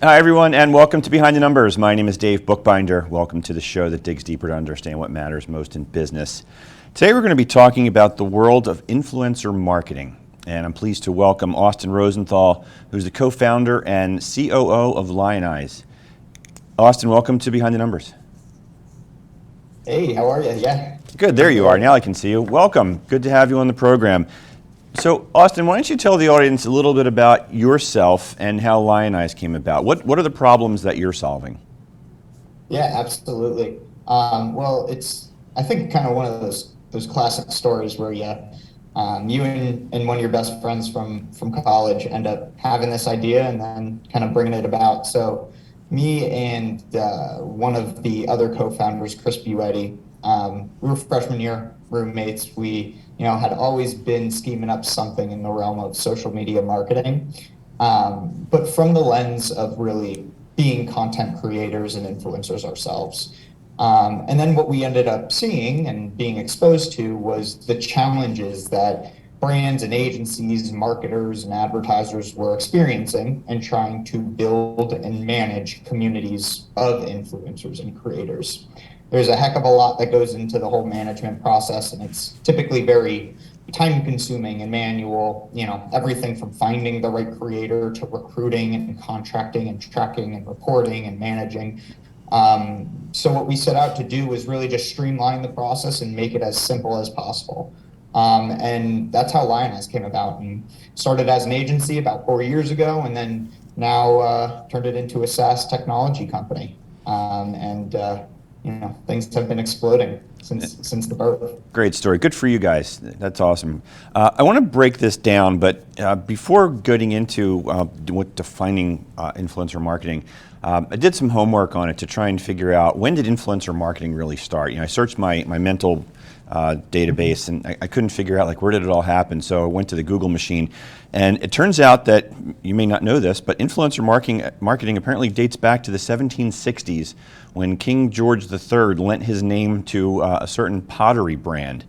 Hi, everyone, and welcome to Behind the Numbers. My name is Dave Bookbinder. Welcome to the show that digs deeper to understand what matters most in business. Today, we're going to be talking about the world of influencer marketing. And I'm pleased to welcome Austin Rosenthal, who's the co-founder and COO of Lionize. Austin, welcome to Behind the Numbers. Hey, how are you? Yeah. Good, there you are. Now I can see you. Welcome. Good to have you on the program. So, Austin, why don't you tell the audience a little bit about yourself and how Lionize came about? What are the problems that you're solving? Yeah, absolutely. It's I think kind of one of those classic stories where you and one of your best friends from college end up having this idea and then kind of bringing it about. So, me and one of the other co-founders, Chris Buetti, we were freshman year roommates. We had always been scheming up something in the realm of social media marketing, but from the lens of really being content creators and influencers ourselves. And then what we ended up seeing and being exposed to was the challenges that brands and agencies, marketers and advertisers were experiencing and trying to build and manage communities of influencers and creators. There's a heck of a lot that goes into the whole management process, and it's typically very time consuming and manual, everything from finding the right creator to recruiting and contracting and tracking and reporting and managing. So what we set out to do was really just streamline the process and make it as simple as possible. And that's how Lionize came about, and started as an agency about 4 years ago, and then now turned it into a SaaS technology company. Things have been exploding since the birth. Great story. Good for you guys. That's awesome. I want to break this down, but before getting into what defining influencer marketing, I did some homework on it to try and figure out when did influencer marketing really start. I searched my mental database and I couldn't figure out where did it all happen. So I went to the Google machine, and it turns out that you may not know this, but influencer marketing apparently dates back to the 1760s when King George III lent his name to a certain pottery brand.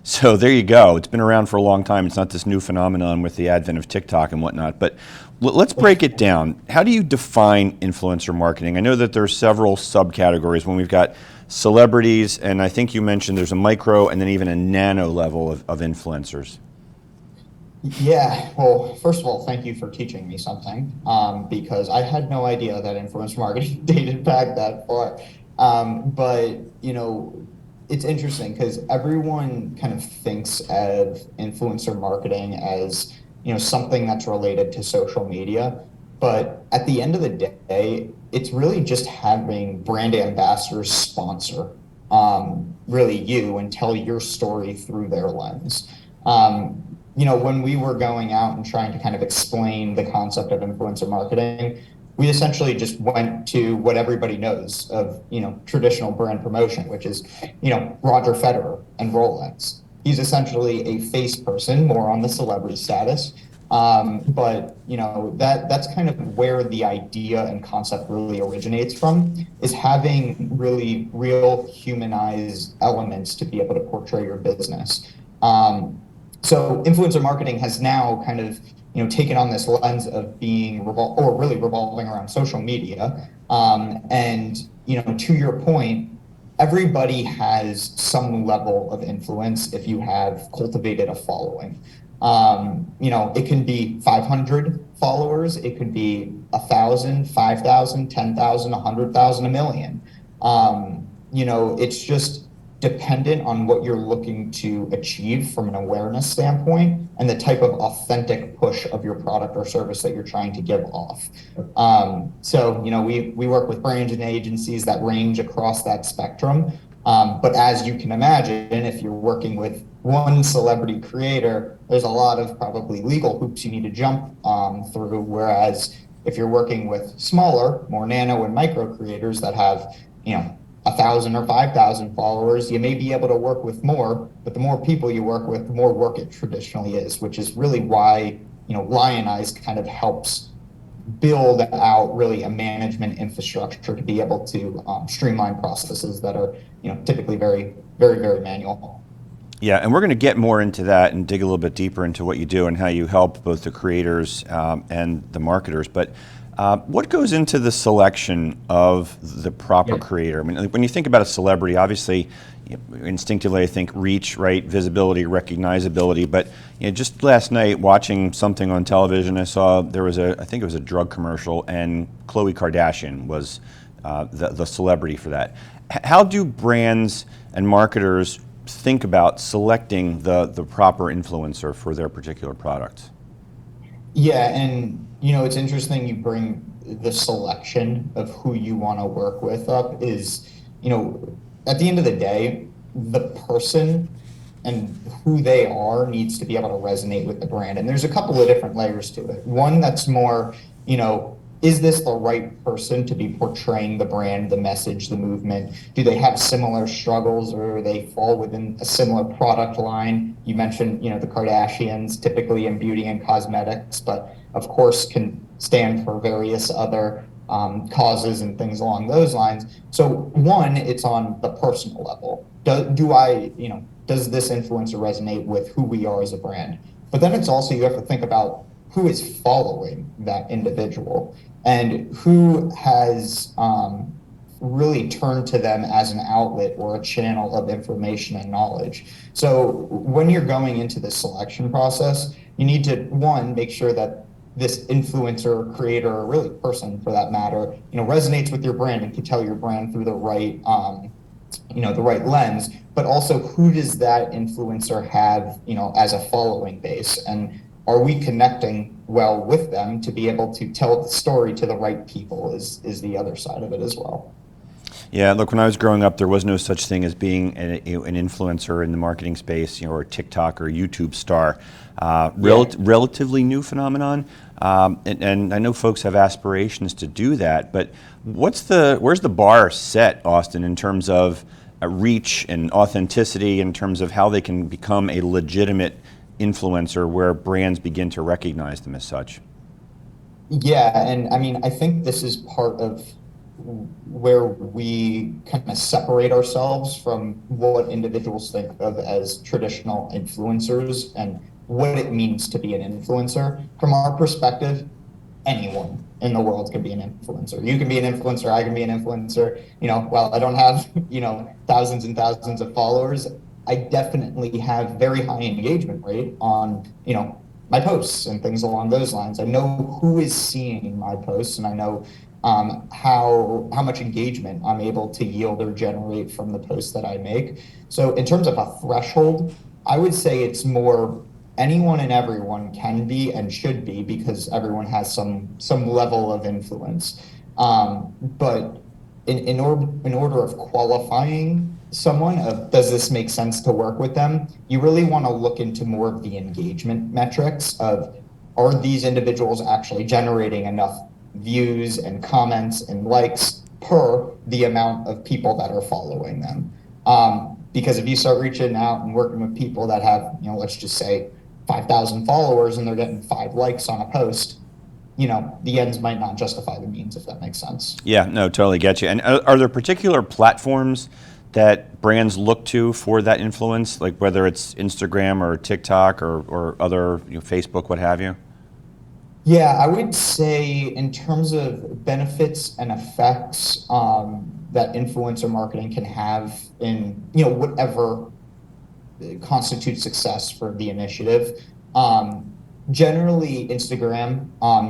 So there you go. It's been around for a long time. It's not this new phenomenon with the advent of TikTok and whatnot. But let's break it down. How do you define influencer marketing? I know that there's several subcategories when we've got celebrities, and I think you mentioned there's a micro and then even a nano level of influencers. Yeah, well, first of all, thank you for teaching me something, because I had no idea that influencer marketing dated back that far. But it's interesting because everyone kind of thinks of influencer marketing as something that's related to social media, but at the end of the day, it's really just having brand ambassadors sponsor really you and tell your story through their lens. When we were going out and trying to kind of explain the concept of influencer marketing, we essentially just went to what everybody knows of, traditional brand promotion, which is, Roger Federer and Rolex. He's essentially a face person, more on the celebrity status. But that's kind of where the idea and concept really originates from, is having really real humanized elements to be able to portray your business. So influencer marketing has now kind of taken on this lens of being really revolving around social media. And to your point, everybody has some level of influence if you have cultivated a following. It can be 500 followers, it could be 1,000, 5,000, 10,000, 100,000, a million. It's just dependent on what you're looking to achieve from an awareness standpoint and the type of authentic push of your product or service that you're trying to give off. We work with brands and agencies that range across that spectrum. But as you can imagine, if you're working with one celebrity creator, there's a lot of probably legal hoops you need to jump through. Whereas if you're working with smaller, more nano and micro creators that have, 1,000 or 5,000 followers, you may be able to work with more, but the more people you work with, the more work it traditionally is, which is really why, Lionize kind of helps build out really a management infrastructure to be able to streamline processes that are, typically very, very, very manual. Yeah, and we're going to get more into that and dig a little bit deeper into what you do and how you help both the creators and the marketers. But What goes into the selection of the proper Yeah. creator? I mean, like, when you think about a celebrity, obviously, instinctively, I think reach, right, visibility, recognizability. But just last night, watching something on television, I saw there was I think it was a drug commercial, and Khloe Kardashian was the celebrity for that. How do brands and marketers think about selecting the proper influencer for their particular product? Yeah, and it's interesting you bring the selection of who you want to work with up is, at the end of the day, the person and who they are needs to be able to resonate with the brand. And there's a couple of different layers to it. One that's more, is this the right person to be portraying the brand, the message, the movement? Do they have similar struggles, or they fall within a similar product line? You mentioned, the Kardashians, typically in beauty and cosmetics, but of course can stand for various other causes and things along those lines. So one, it's on the personal level. Does this influencer resonate with who we are as a brand? But then it's also, you have to think about who is following that individual and who has really turned to them as an outlet or a channel of information and knowledge. So when you're going into the selection process, you need to, one, make sure that this influencer, creator, or really person for that matter, resonates with your brand and can tell your brand through the right, the right lens. But also, who does that influencer have, as a following base, and are we connecting well with them to be able to tell the story to the right people? Is the other side of it as well. Yeah, look, when I was growing up, there was no such thing as being an influencer in the marketing space, or a TikTok or YouTube star. Relatively new phenomenon, and I know folks have aspirations to do that. But where's the bar set, Austin, in terms of reach and authenticity, in terms of how they can become a legitimate influencer where brands begin to recognize them as such? Yeah, and I mean, I think this is part of where we kind of separate ourselves from what individuals think of as traditional influencers and what it means to be an influencer. From our perspective, anyone in the world can be an influencer. You can be an influencer, I can be an influencer. While I don't have, thousands and thousands of followers, I definitely have very high engagement rate on, my posts and things along those lines. I know who is seeing my posts, and I know how much engagement I'm able to yield or generate from the posts that I make. So in terms of a threshold, I would say it's more anyone and everyone can be and should be, because everyone has some level of influence. But in order of qualifying someone, does this make sense to work with them? You really want to look into more of the engagement metrics of, are these individuals actually generating enough views and comments and likes per the amount of people that are following them? Because if you start reaching out and working with people that have, let's just say 5,000 followers and they're getting 5 likes on a post, the ends might not justify the means, if that makes sense. Yeah, no, totally get you. And are there particular platforms that brands look to for that influence, like whether it's Instagram or TikTok or other, Facebook, what have you? Yeah, I would say in terms of benefits and effects that influencer marketing can have in, whatever constitutes success for the initiative. Generally, Instagram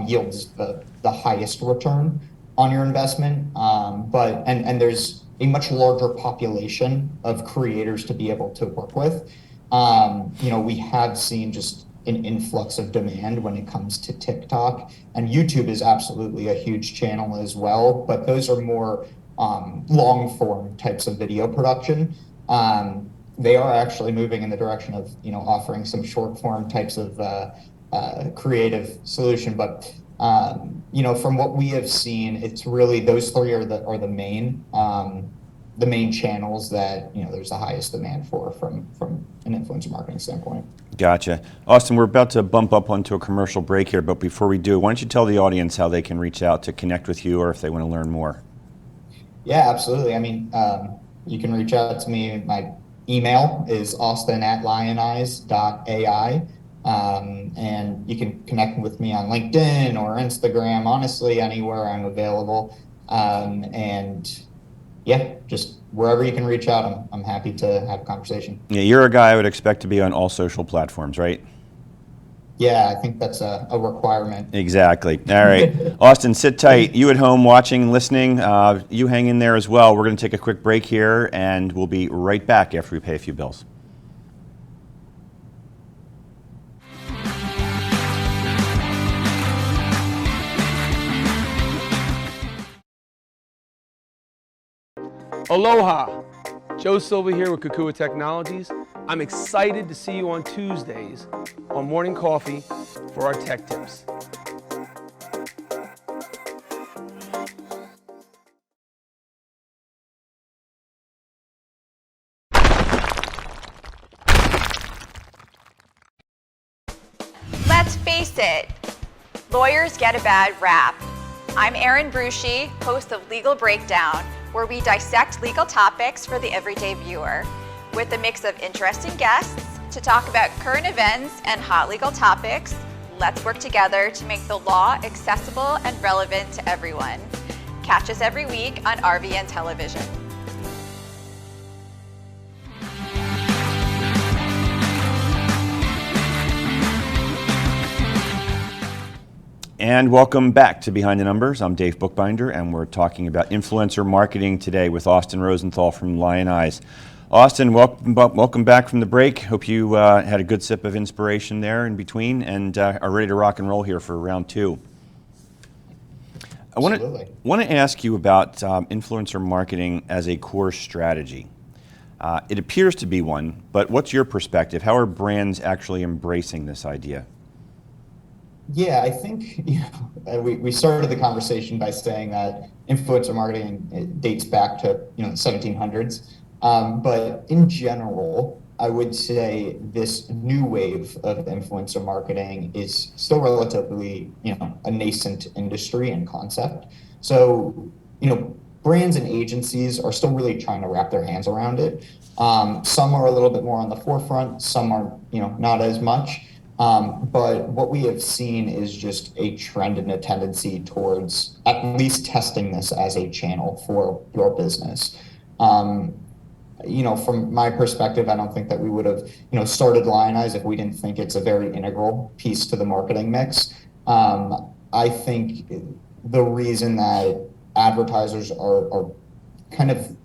yields the highest return on your investment, but there's a much larger population of creators to be able to work with. We have seen just an influx of demand when it comes to TikTok, and YouTube is absolutely a huge channel as well, but those are more long form types of video production. They are actually moving in the direction of offering some short form types of creative solution, but from what we have seen, it's really those three are the main channels that there's the highest demand for from an influencer marketing standpoint. Gotcha. Austin, we're about to bump up onto a commercial break here, but before we do, why don't you tell the audience how they can reach out to connect with you, or if they want to learn more? Yeah, absolutely. I mean, you can reach out to me. My email is austin@lionize.ai. And you can connect with me on LinkedIn or Instagram. Honestly, anywhere I'm available. And yeah, just wherever you can reach out, I'm happy to have a conversation. Yeah, you're a guy I would expect to be on all social platforms, right? Yeah, I think that's a requirement. Exactly. All right. Austin, sit tight. You at home watching, listening, you hang in there as well. We're going to take a quick break here, and we'll be right back after we pay a few bills. Aloha! Joe Silva here with Kukua Technologies. I'm excited to see you on Tuesdays on Morning Coffee for our tech tips. Let's face it, lawyers get a bad rap. I'm Erin Brucey, host of Legal Breakdown, where we dissect legal topics for the everyday viewer, with a mix of interesting guests to talk about current events and hot legal topics. Let's work together to make the law accessible and relevant to everyone. Catch us every week on RVN Television. And welcome back to Behind the Numbers. I'm Dave Bookbinder, and we're talking about influencer marketing today with Austin Rosenthal from Lionize. Austin, welcome back from the break. Hope you had a good sip of inspiration there in between and are ready to rock and roll here for round two. I want to ask you about influencer marketing as a core strategy. It appears to be one, but what's your perspective? How are brands actually embracing this idea? Yeah, I think we started the conversation by saying that influencer marketing, it dates back to the 1700s, but in general, I would say this new wave of influencer marketing is still relatively a nascent industry and concept. So brands and agencies are still really trying to wrap their hands around it. Some are a little bit more on the forefront, some are not as much. But what we have seen is just a trend and a tendency towards at least testing this as a channel for your business. From my perspective, I don't think that we would have, started Lionize if we didn't think it's a very integral piece to the marketing mix. I think the reason that advertisers are kind of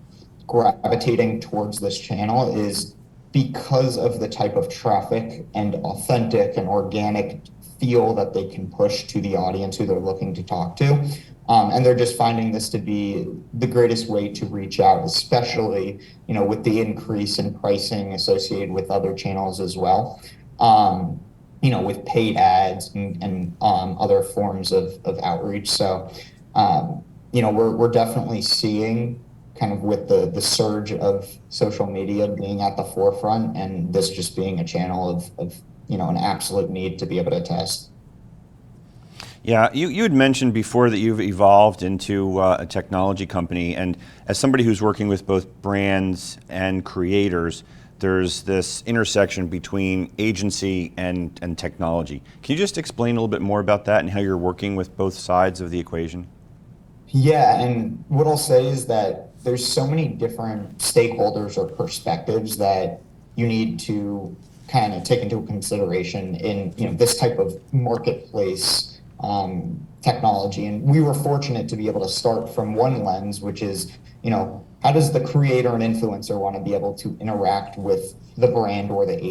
gravitating towards this channel is because of the type of traffic and authentic and organic feel that they can push to the audience who they're looking to talk to. And they're just finding this to be the greatest way to reach out, especially, with the increase in pricing associated with other channels as well. With paid ads and other forms of outreach. So, we're definitely seeing kind of with the surge of social media being at the forefront and this just being a channel of an absolute need to be able to test. Yeah, you had mentioned before that you've evolved into a technology company, and as somebody who's working with both brands and creators, there's this intersection between agency and technology. Can you just explain a little bit more about that and how you're working with both sides of the equation? Yeah, and what I'll say is that there's so many different stakeholders or perspectives that you need to kind of take into consideration in this type of marketplace technology. And we were fortunate to be able to start from one lens, which is, how does the creator and influencer want to be able to interact with the brand or the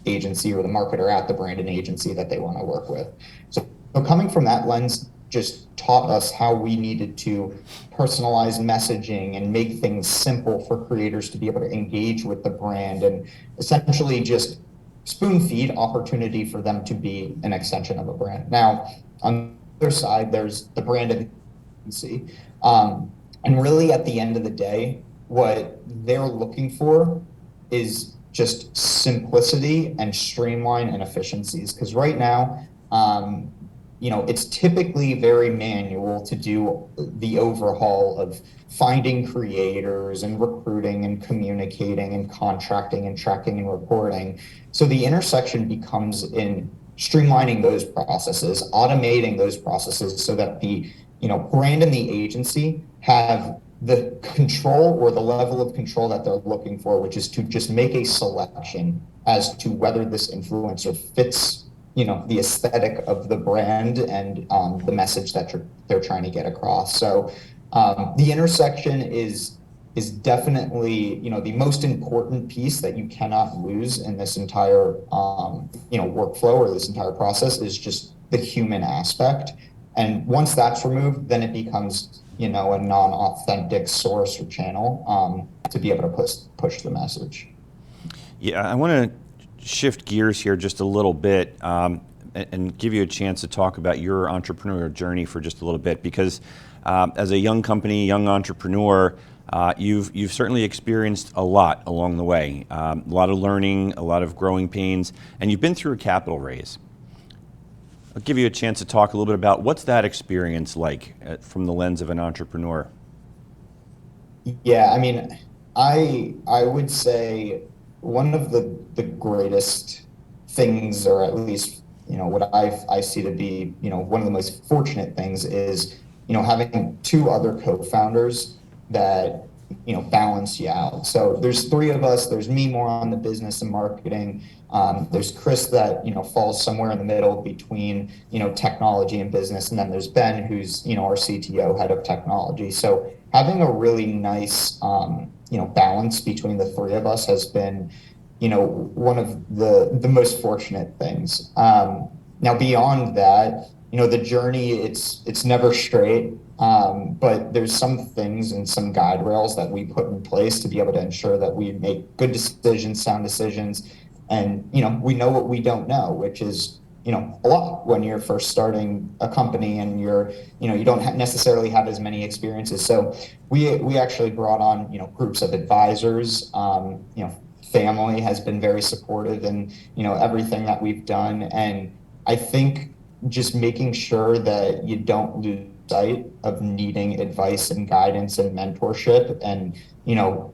agency or the marketer at the brand and agency that they want to work with? So coming from that lens just taught us how we needed to personalize messaging and make things simple for creators to be able to engage with the brand and essentially just spoon feed opportunity for them to be an extension of a brand. Now, on the other side, there's the brand agency. And really at the end of the day, what they're looking for is just simplicity and streamline and efficiencies. Because right now, it's typically very manual to do the overhaul of finding creators and recruiting and communicating and contracting and tracking and reporting. So the intersection becomes in streamlining those processes, automating those processes so that the brand and the agency have the control or the level of control that they're looking for, which is to just make a selection as to whether this influencer fits the aesthetic of the brand and the message that they're trying to get across. So the intersection is definitely the most important piece that you cannot lose in this entire workflow or this entire process is just the human aspect. And once that's removed, then it becomes a non-authentic source or channel to be able to push the message. Yeah, I want to shift gears here just a little bit and give you a chance to talk about your entrepreneurial journey for just a little bit, because as a young company, young entrepreneur, you've certainly experienced a lot along the way, a lot of learning, a lot of growing pains, and you've been through a capital raise. I'll give you a chance to talk a little bit about what's that experience like from the lens of an entrepreneur. Yeah, I mean, I would say one of the greatest things, or at least what I see to be one of the most fortunate things is having two other co-founders that balance you out. So there's three of us. There's me more on the business and marketing. There's Chris that falls somewhere in the middle between technology and business, and then there's Ben, who's our CTO, head of technology. So having a really nice balance between the three of us has been one of the most fortunate things. Now beyond that, the journey, it's never straight, but there's some things and some guide rails that we put in place to be able to ensure that we make good decisions, sound decisions, and we know what we don't know, which is a lot when you're first starting a company and you don't necessarily have as many experiences. So we actually brought on groups of advisors. Family has been very supportive in everything that we've done, and I think just making sure that you don't lose sight of needing advice and guidance and mentorship, and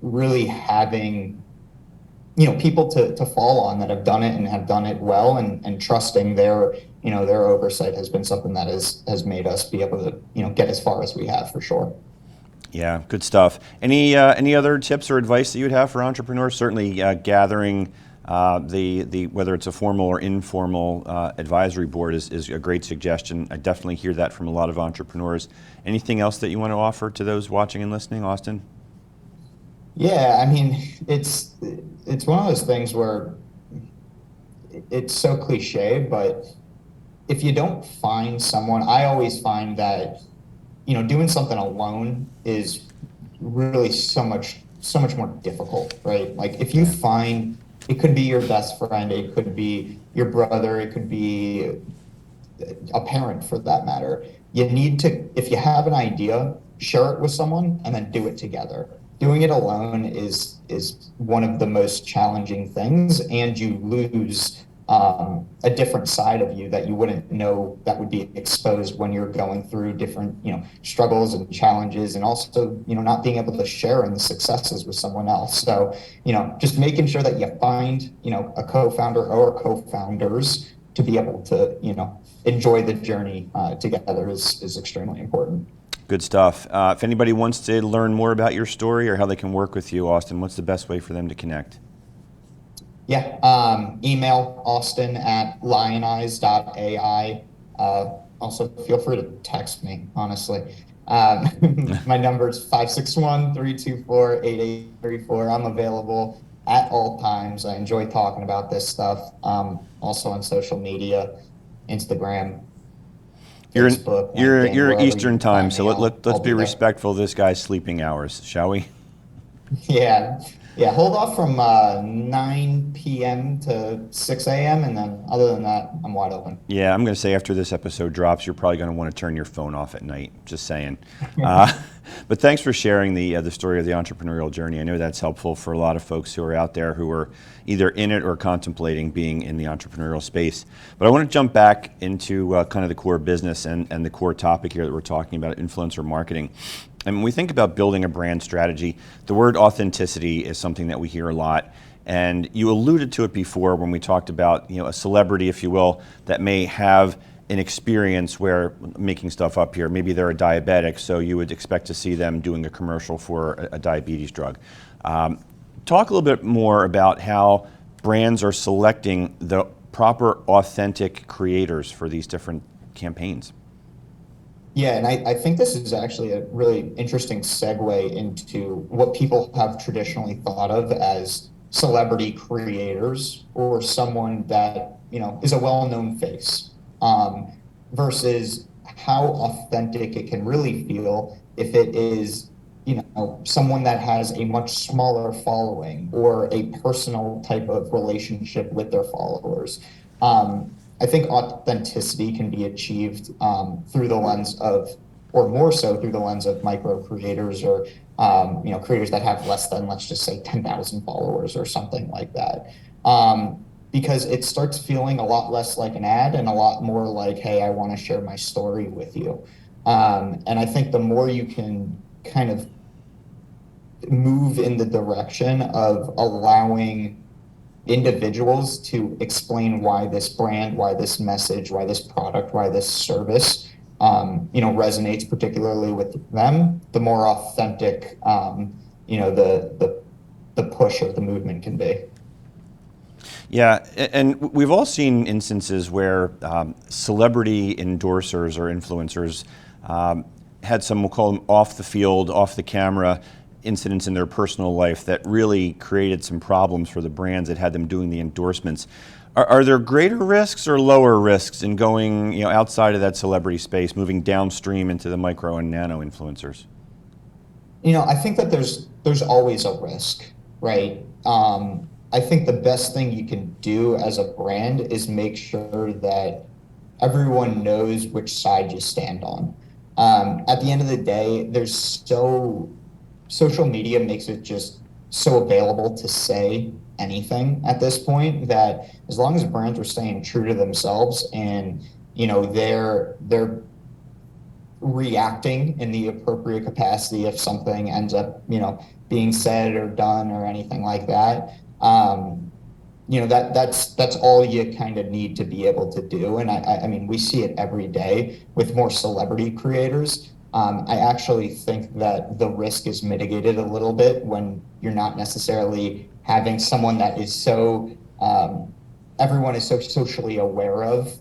really having people to fall on that have done it and have done it well, and trusting their oversight has been something that has made us be able to get as far as we have, for sure. Yeah, good stuff. Any other tips or advice that you would have for entrepreneurs? Certainly gathering the whether it's a formal or informal advisory board is a great suggestion. I definitely hear that from a lot of entrepreneurs. Anything else that you want to offer to those watching and listening, Austin? Yeah, I mean, it's one of those things where it's so cliche, but if you don't find someone, I always find that doing something alone is really so much more difficult, right? Like if you find, it could be your best friend, it could be your brother, it could be a parent for that matter. You need to, if you have an idea, share it with someone and then do it together. Doing it alone is one of the most challenging things, and you lose a different side of you that you wouldn't know that would be exposed when you're going through different struggles and challenges, and also not being able to share in the successes with someone else. So just making sure that you find a co-founder or co-founders to be able to enjoy the journey together is extremely important. Good stuff. If anybody wants to learn more about your story or how they can work with you, Austin, what's the best way for them to connect? Yeah, email austin@lionize.ai. Also, feel free to text me, honestly. My number is 561-324-8834. I'm available at all times. I enjoy talking about this stuff. Also on social media, Instagram, Facebook. You're Eastern time, so let's be respectful of this guy's sleeping hours, shall we? Yeah, Yeah, hold off from 9 p.m. to 6 a.m. and then other than that, I'm wide open. Yeah, I'm going to say after this episode drops, you're probably going to want to turn your phone off at night. Just saying. Uh, but thanks for sharing the story of the entrepreneurial journey. I know that's helpful for a lot of folks who are out there who are either in it or contemplating being in the entrepreneurial space. But I want to jump back into kind of the core business and the core topic here that we're talking about, influencer marketing. And when we think about building a brand strategy, the word authenticity is something that we hear a lot. And you alluded to it before when we talked about, a celebrity, if you will, that may have an experience where, making stuff up here, maybe they're a diabetic, so you would expect to see them doing a commercial for a diabetes drug. Talk a little bit more about how brands are selecting the proper authentic creators for these different campaigns. Yeah, and I think this is actually a really interesting segue into what people have traditionally thought of as celebrity creators or someone that, is a well-known face, versus how authentic it can really feel if it is, someone that has a much smaller following or a personal type of relationship with their followers. I think authenticity can be achieved through the lens of, or more so through the lens of micro creators or creators that have less than, let's just say, 10,000 followers or something like that. Because it starts feeling a lot less like an ad and a lot more like, hey, I want to share my story with you. And I think the more you can kind of move in the direction of allowing individuals to explain why this brand, why this message, why this product, why this service, resonates particularly with them, the more authentic, the push of the movement can be. Yeah, and we've all seen instances where celebrity endorsers or influencers had some, we'll call them off the field, off the camera incidents in their personal life that really created some problems for the brands that had them doing the endorsements. Are there greater risks or lower risks in going outside of that celebrity space, moving downstream into the micro and nano influencers? I think that there's always a risk, right? I think the best thing you can do as a brand is make sure that everyone knows which side you stand on. At the end of the day, social media makes it just so available to say anything at this point that as long as brands are staying true to themselves and they're reacting in the appropriate capacity if something ends up being said or done or anything like that, that's all you kind of need to be able to do. And I mean, we see it every day with more celebrity creators. I actually think that the risk is mitigated a little bit when you're not necessarily having someone that is so everyone is so socially aware of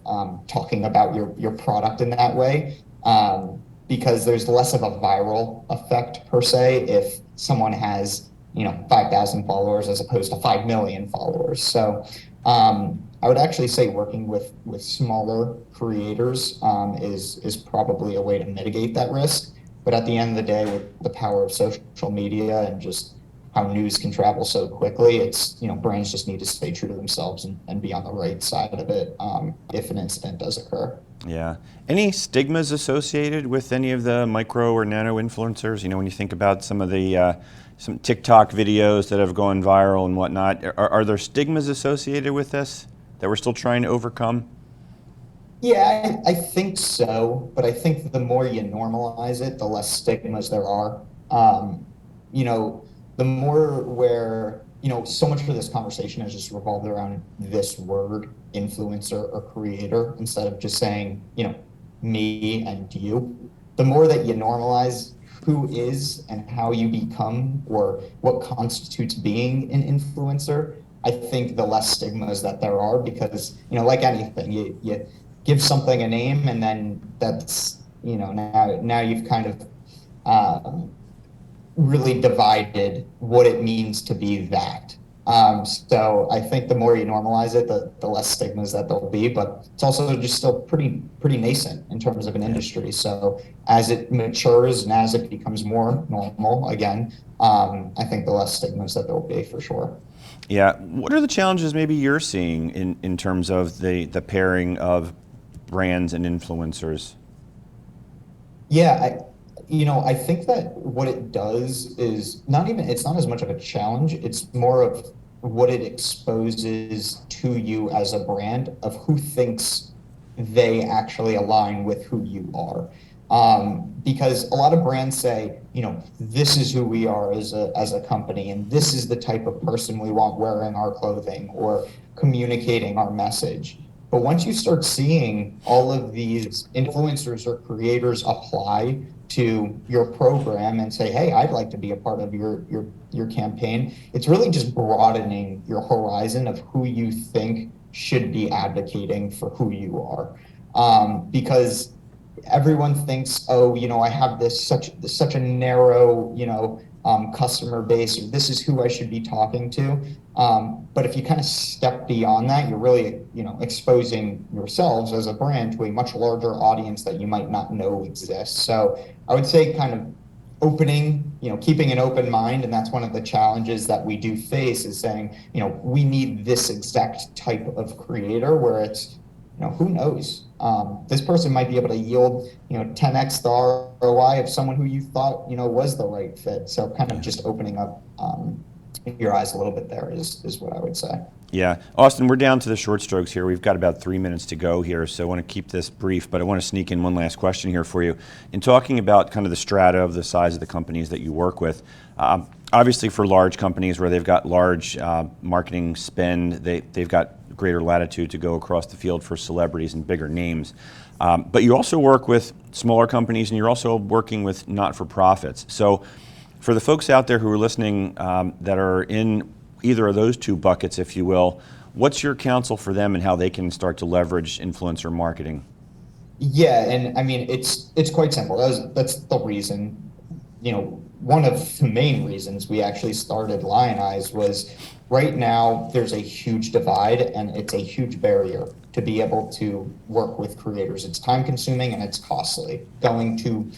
talking about your product in that way, because there's less of a viral effect per se if someone has 5,000 followers as opposed to 5 million followers. So I would actually say working with smaller creators is probably a way to mitigate that risk. But at the end of the day, with the power of social media and just how news can travel so quickly, it's brands just need to stay true to themselves and be on the right side of it if an incident does occur. Yeah. Any stigmas associated with any of the micro or nano influencers? When you think about some of the some TikTok videos that have gone viral and whatnot, are there stigmas associated with this that we're still trying to overcome? Yeah, I think so, but I think the more you normalize it, the less stigmas there are. The more where, so much of this conversation has just revolved around this word, influencer or creator, instead of just saying, me and you. The more that you normalize who is and how you become or what constitutes being an influencer, I think the less stigmas that there are, because, like anything, you give something a name and then that's, now you've kind of really divided what it means to be that. So I think the more you normalize it, the less stigmas that there'll be, but it's also just still pretty nascent in terms of an industry. So as it matures and as it becomes more normal again, I think the less stigmas that there'll be for sure. Yeah. What are the challenges maybe you're seeing in terms of the pairing of brands and influencers? Yeah, I think that what it does is it's not as much of a challenge. It's more of what it exposes to you as a brand of who thinks they actually align with who you are. Because a lot of brands say, this is who we are as a company, and this is the type of person we want wearing our clothing or communicating our message. But once you start seeing all of these influencers or creators apply to your program and say, hey, I'd like to be a part of your campaign, it's really just broadening your horizon of who you think should be advocating for who you are. Because everyone thinks, oh, I have such a narrow, customer base, or this is who I should be talking to. But if you kind of step beyond that, you're really, exposing yourselves as a brand to a much larger audience that you might not know exists. So I would say kind of opening, keeping an open mind. And that's one of the challenges that we do face is saying, we need this exact type of creator where it's, who knows? This person might be able to yield, 10x the ROI of someone who you thought, was the right fit. So kind of just opening up your eyes a little bit there is what I would say. Yeah. Austin, we're down to the short strokes here. We've got about 3 minutes to go here, so I want to keep this brief, but I want to sneak in one last question here for you. In talking about kind of the strata of the size of the companies that you work with, obviously for large companies where they've got large marketing spend, they've got greater latitude to go across the field for celebrities and bigger names. But you also work with smaller companies, and you're also working with not-for-profits. So for the folks out there who are listening that are in either of those two buckets, if you will, what's your counsel for them and how they can start to leverage influencer marketing? Yeah, and I mean, it's quite simple. That's the reason, one of the main reasons we actually started Lionize was right now there's a huge divide and it's a huge barrier to be able to work with creators. It's time consuming and it's costly. Going to,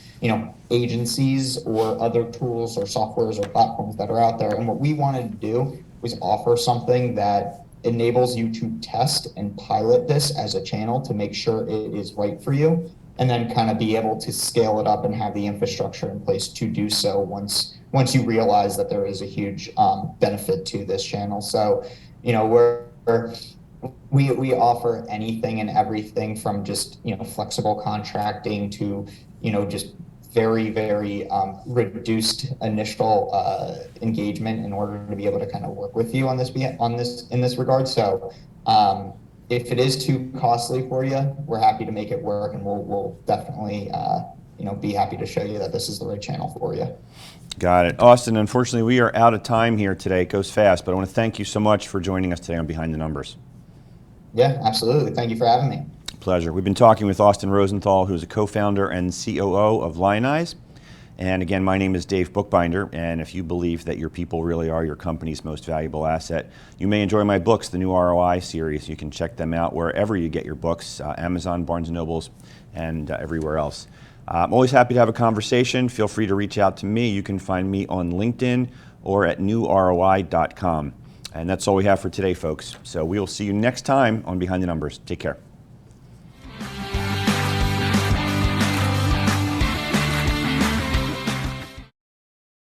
agencies or other tools or softwares or platforms that are out there. And what we wanted to do was offer something that enables you to test and pilot this as a channel to make sure it is right for you, and then kind of be able to scale it up and have the infrastructure in place to do so once you realize that there is a huge benefit to this channel. So, we offer anything and everything from just, flexible contracting to, just very, very reduced initial engagement in order to be able to kind of work with you in this regard. So if it is too costly for you, we're happy to make it work, and we'll definitely be happy to show you that this is the right channel for you. Got it. Austin, unfortunately, we are out of time here today. It goes fast, but I want to thank you so much for joining us today on Behind the Numbers. Yeah, absolutely. Thank you for having me. Pleasure. We've been talking with Austin Rosenthal, who is a co-founder and COO of Lionize. And again, my name is Dave Bookbinder, and if you believe that your people really are your company's most valuable asset, you may enjoy my books, the new ROI series. You can check them out wherever you get your books, Amazon, Barnes & Nobles, and everywhere else. I'm always happy to have a conversation. Feel free to reach out to me. You can find me on LinkedIn or at newroi.com. And that's all we have for today, folks. So we'll see you next time on Behind the Numbers. Take care.